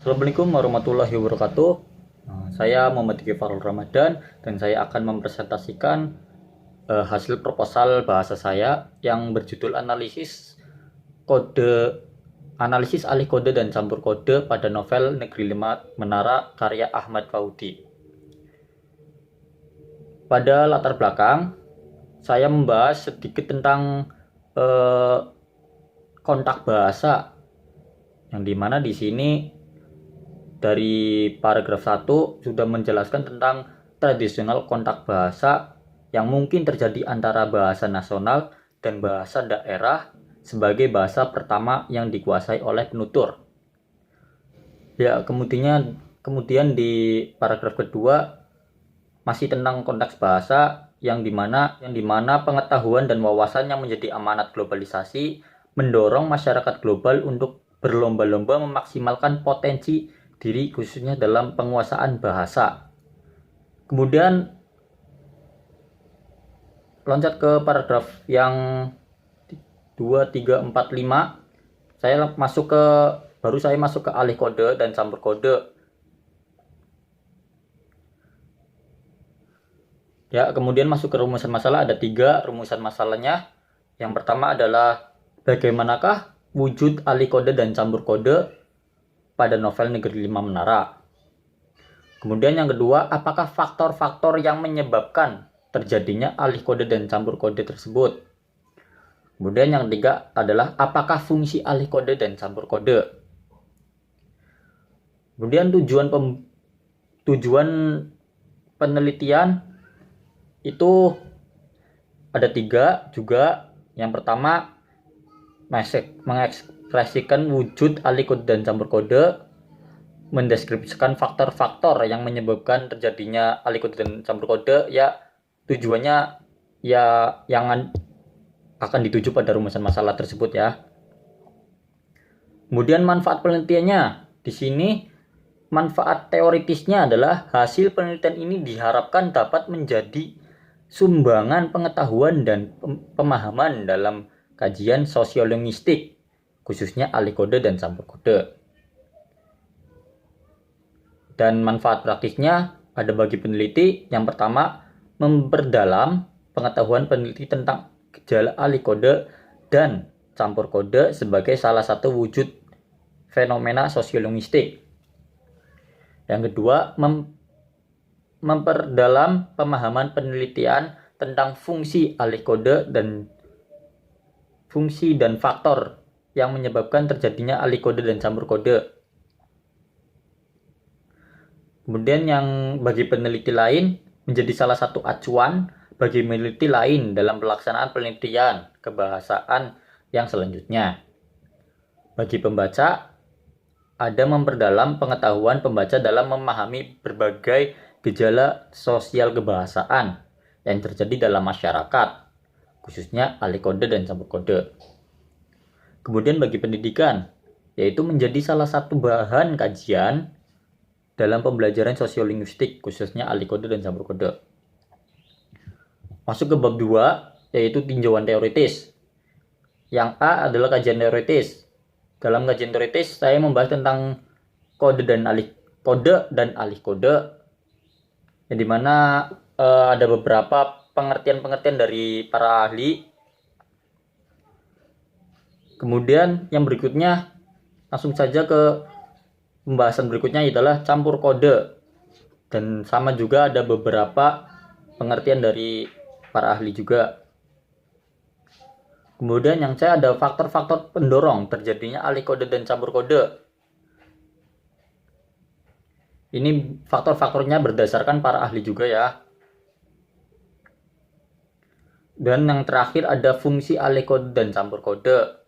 Assalamualaikum warahmatullahi wabarakatuh. Saya Muhammad Diki Farul Ramadan dan saya akan mempresentasikan hasil proposal bahasa saya yang berjudul analisis alih kode dan campur kode pada novel Negeri Lima Menara karya Ahmad Faudi. Pada latar belakang, saya membahas sedikit tentang kontak bahasa, yang dimana di sini dari paragraf 1 sudah menjelaskan tentang tradisional kontak bahasa yang mungkin terjadi antara bahasa nasional dan bahasa daerah sebagai bahasa pertama yang dikuasai oleh penutur. Ya, kemudian di paragraf kedua masih tentang konteks bahasa yang dimana pengetahuan dan wawasan yang menjadi amanat globalisasi mendorong masyarakat global untuk berlomba-lomba memaksimalkan potensi diri khususnya dalam penguasaan bahasa. Kemudian loncat ke paragraf yang 2, 3, 4, 5. Saya masuk ke alih kode dan campur kode. Ya, kemudian masuk ke rumusan masalah. Ada 3 rumusan masalahnya. Yang pertama adalah bagaimanakah wujud alih kode dan campur kode pada novel Negeri Lima Menara. Kemudian yang kedua, apakah faktor-faktor yang menyebabkan terjadinya alih kode dan campur kode tersebut. Kemudian yang ketiga adalah apakah fungsi alih kode dan campur kode. Kemudian tujuan penelitian itu ada 3 juga. Yang pertama, mengekspresikan wujud alih kode dan campur kode, mendeskripsikan faktor-faktor yang menyebabkan terjadinya alih kode dan campur kode. Ya, tujuannya ya yang akan dituju pada rumusan masalah tersebut ya. Kemudian manfaat penelitiannya. Di sini manfaat teoritisnya adalah hasil penelitian ini diharapkan dapat menjadi sumbangan pengetahuan dan pemahaman dalam kajian sosiolinguistik, khususnya alih kode dan campur kode. Dan manfaat praktisnya ada bagi peneliti. Yang pertama, memperdalam pengetahuan peneliti tentang gejala alih kode dan campur kode sebagai salah satu wujud fenomena sosiolinguistik. Yang kedua, memperdalam pemahaman penelitian tentang fungsi alih kode dan faktor yang menyebabkan terjadinya alih kode dan campur kode. Kemudian yang bagi peneliti lain menjadi salah satu acuan bagi peneliti lain dalam pelaksanaan penelitian kebahasaan yang selanjutnya. Bagi pembaca, ada memperdalam pengetahuan pembaca dalam memahami berbagai gejala sosial kebahasaan yang terjadi dalam masyarakat, khususnya alih kode dan campur kode. Kemudian bagi pendidikan, yaitu menjadi salah satu bahan kajian dalam pembelajaran sosiolinguistik, khususnya alih kode dan campur kode. Masuk ke bab 2, yaitu tinjauan teoritis. Yang A adalah kajian teoritis. Dalam kajian teoritis, saya membahas tentang kode dan alih kode, yang dimana ada beberapa pengertian dari para ahli. Kemudian yang berikutnya, langsung saja ke pembahasan berikutnya adalah campur kode. Dan sama juga ada beberapa pengertian dari para ahli juga. Kemudian yang C ada faktor-faktor pendorong terjadinya alih kode dan campur kode. Ini faktor-faktornya berdasarkan para ahli juga ya. Dan yang terakhir ada fungsi alih kode dan campur kode.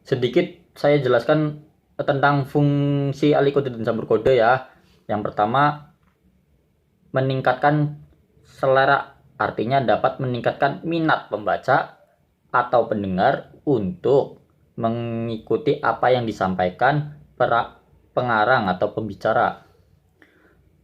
Sedikit saya jelaskan tentang fungsi alih kode dan campur kode ya. Yang pertama, meningkatkan selera, artinya dapat meningkatkan minat pembaca atau pendengar untuk mengikuti apa yang disampaikan pengarang atau pembicara.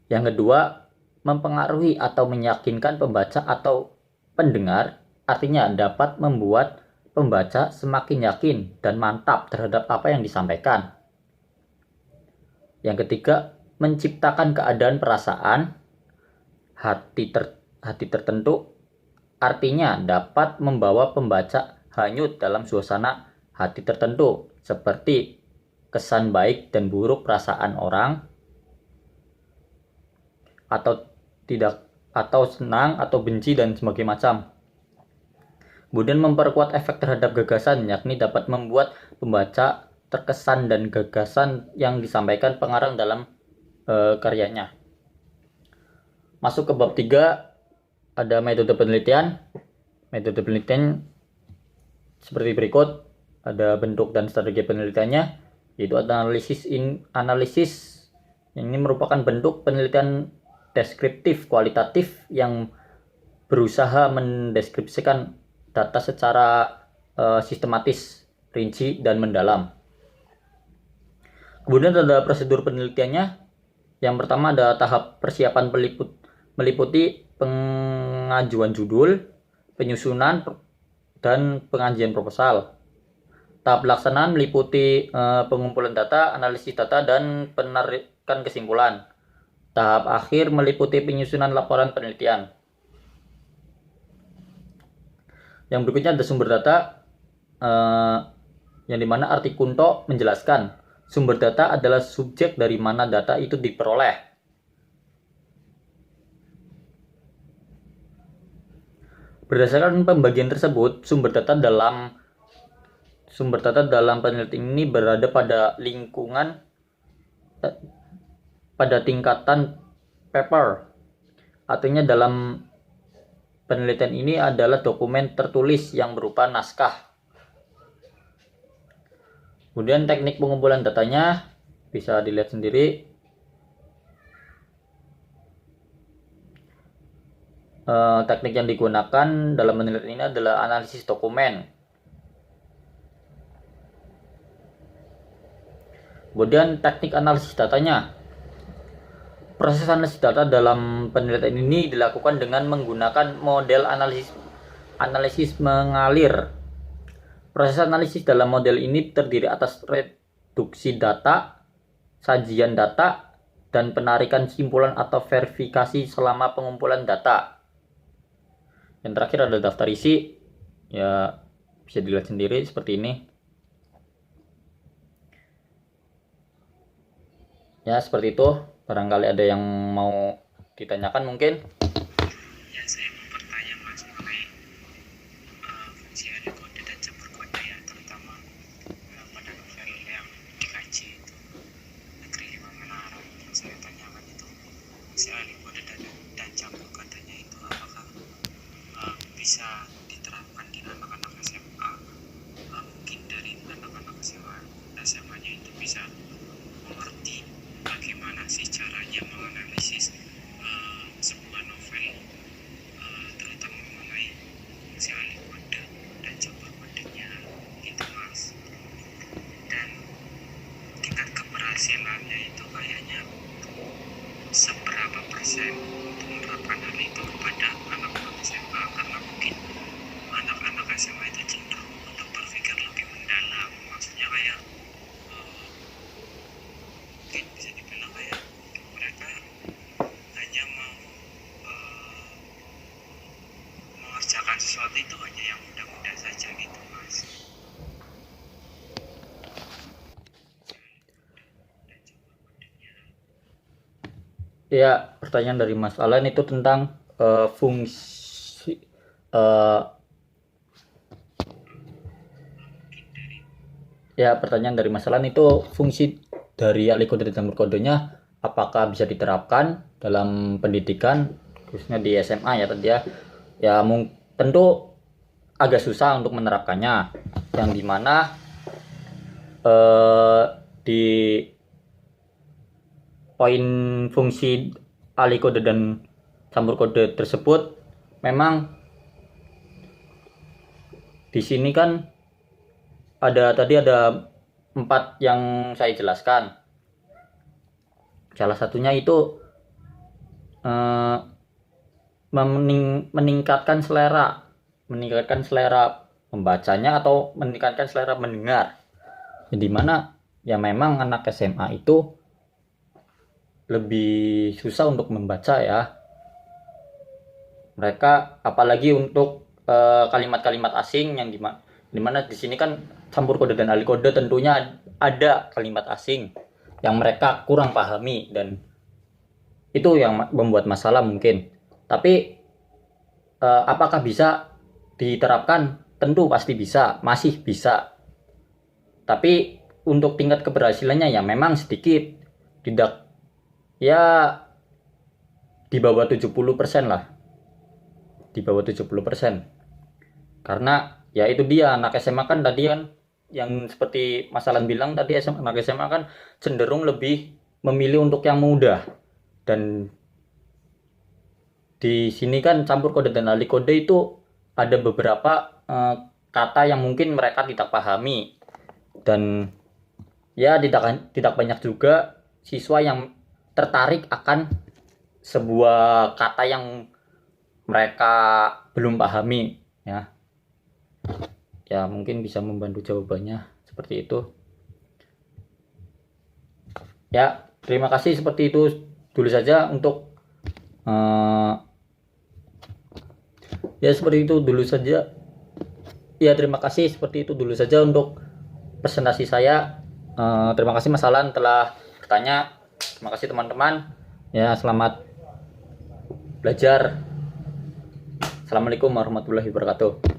Yang kedua, mempengaruhi atau meyakinkan pembaca atau pendengar artinya dapat membuat pembaca semakin yakin dan mantap terhadap apa yang disampaikan. Yang ketiga, menciptakan keadaan perasaan hati tertentu, artinya dapat membawa pembaca hanyut dalam suasana hati tertentu, seperti kesan baik dan buruk perasaan orang, atau tidak, atau senang atau benci dan sebagainya macam. Kemudian memperkuat efek terhadap gagasan, yakni dapat membuat pembaca terkesan dan gagasan yang disampaikan pengarang dalam karyanya. Masuk ke bab 3, ada metode penelitian. Metode penelitian seperti berikut. Ada bentuk dan strategi penelitiannya, yaitu ada analisis. Ini merupakan bentuk penelitian deskriptif kualitatif yang berusaha mendeskripsikan data secara sistematis, rinci, dan mendalam. Kemudian ada prosedur penelitiannya. Yang pertama ada tahap persiapan meliputi pengajuan judul, penyusunan, dan pengajian proposal. Tahap pelaksanaan meliputi pengumpulan data, analisis data, dan penarikan kesimpulan. Tahap akhir meliputi penyusunan laporan penelitian. Yang berikutnya ada sumber data, yang dimana arti Kunto menjelaskan sumber data adalah subjek dari mana data itu diperoleh. Berdasarkan pembagian tersebut, sumber data dalam penelitian ini berada pada lingkungan pada tingkatan paper. Artinya dalam penelitian ini adalah dokumen tertulis yang berupa naskah. Kemudian teknik pengumpulan datanya bisa dilihat sendiri. Teknik yang digunakan dalam penelitian ini adalah analisis dokumen. Kemudian teknik analisis datanya. Proses analisis data dalam penelitian ini dilakukan dengan menggunakan model analisis mengalir. Proses analisis dalam model ini terdiri atas reduksi data, sajian data, dan penarikan kesimpulan atau verifikasi selama pengumpulan data. Yang terakhir ada daftar isi. Ya, bisa dilihat sendiri seperti ini. Ya, seperti itu. Barangkali ada yang mau ditanyakan mungkin. Ya, saya mau bertanya Mas mengenai fungsi ada kode dan campur kode ya, terutama pada novel yang dikaji itu Negeri Lima Menara. Yang saya tanyakan itu fungsi ada kode dan campur kodenya itu apakah bisa diterapkan di anak-anak SMA? Mungkin dari anak-anak SMA-nya itu bisa mengerti bagaimana sih caranya menganalisis sebuah novel, terutama mengenai fungsi alih kode dan campur kodenya gitu Mas. Dan tingkat keberhasilannya itu kayaknya seberapa persen untuk menerapkan hal itu kepada anak-anak SMA, karena mungkin anak-anak SMA itu cenderung untuk berpikir lebih mendalam, maksudnya kayak mungkin bisa dibilang kayak mereka hanya mau mengerjakan sesuatu itu hanya yang mudah-mudah saja gitu Mas. Ya, pertanyaan dari Mas Alan itu tentang fungsi pertanyaan dari Mas Alan itu fungsi dari ahli kode dan campur kodenya apakah bisa diterapkan dalam pendidikan khususnya di SMA ya tadi ya. Ya tentu agak susah untuk menerapkannya, yang dimana di poin fungsi ahli kode dan campur kode tersebut memang di sini kan ada 4 yang saya jelaskan. Salah satunya itu meningkatkan selera meningkatkan selera membacanya atau meningkatkan selera mendengar. Di mana ya memang anak SMA itu lebih susah untuk membaca ya. Mereka apalagi untuk kalimat-kalimat asing yang dimana di sini kan campur kode dan alih kode, tentunya ada kalimat asing yang mereka kurang pahami dan itu yang membuat masalah mungkin. Tapi apakah bisa diterapkan? Tentu pasti bisa, masih bisa. Tapi untuk tingkat keberhasilannya ya memang sedikit, tidak ya di bawah 70% lah. Di bawah 70%. Karena ya itu dia, anak SMA kan tadi kan yang seperti Mas Alan bilang tadi, anak SMA kan cenderung lebih memilih untuk yang mudah. Dan di sini kan campur kode dan alih kode itu ada beberapa kata yang mungkin mereka tidak pahami, dan ya tidak banyak juga siswa yang tertarik akan sebuah kata yang mereka belum pahami ya. Ya mungkin bisa membantu jawabannya seperti itu. Ya, terima kasih, seperti itu dulu saja untuk ya seperti itu dulu saja. Ya terima kasih, seperti itu dulu saja untuk presentasi saya. Terima kasih Mas Alan telah bertanya. Terima kasih teman-teman. Ya, selamat belajar. Assalamualaikum warahmatullahi wabarakatuh.